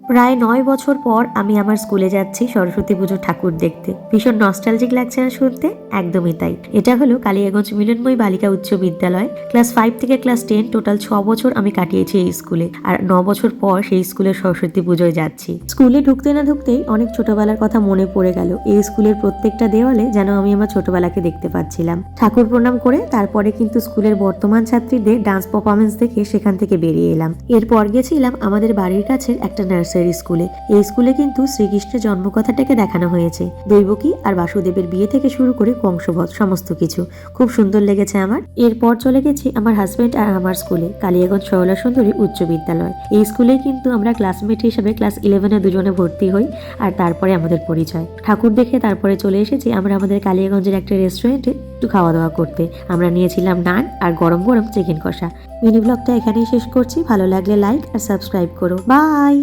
প্রায় ৯ বছর পর আমি আমার স্কুলে যাচ্ছি সরস্বতী পুজোর ঠাকুর দেখতে। ভীষণ নস্টালজিক লাগছে না শুনতে? একদমই তাই। এটা হলো কালিয়াগঞ্জ মিলনময়ী বালিকা উচ্চ বিদ্যালয়। ক্লাস 5 থেকে ক্লাস 10 টোটাল 6 বছর আমি কাটিয়েছি এই স্কুলে। আর 9 বছর পর সেই স্কুলের সরস্বতী পুজোয় যাচ্ছি। স্কুলে ঢুকতে না ঢুকতেই অনেক ছোটবেলার কথা মনে পড়ে গেল। এই স্কুলের প্রত্যেকটা দেওয়ালে যেন আমি আমার ছোটবেলাকে দেখতে পাচ্ছিলাম। ঠাকুর প্রণাম করে তারপরে কিন্তু স্কুলের বর্তমান ছাত্রীদের ডান্স পারফরমেন্স দেখে সেখান থেকে বেরিয়ে এলাম। এরপর গেছিলাম আমাদের বাড়ির কাছের একটা নার্সারি স্কুলে। এই স্কুলে কিন্তু শ্রীকৃষ্ণের জন্মকথাটাকে দেখানো হয়েছে। দৈবকী আর বাসুদেবের বিয়ে থেকে শুরু করে বংশবধ সমস্ত কিছু খুব সুন্দর লেগেছে আমার। এরপর চলে গেছি আমার হাজবেন্ড আর আমার স্কুলে, কালিয়াগঞ্জ সরলা সুন্দরী উচ্চ বিদ্যালয়। এই স্কুলে কিন্তু আমরা ক্লাসমেট হিসেবে ক্লাস 11-এ দুজনে ভর্তি হই, আর তারপরে আমাদের পরিচয়। ঠাকুর দেখে তারপরে চলে এসেছি আমরা আমাদের কালিয়াগঞ্জের একটা রেস্টুরেন্টে একটু খাওয়া দাওয়া করতে। আমরা নিয়েছিলাম নান আর গরম গরম চিকেন কষা। মিনি ব্লগটা এখানেই শেষ করছি। ভালো লাগলে লাইক আর সাবস্ক্রাইব করো। বাই।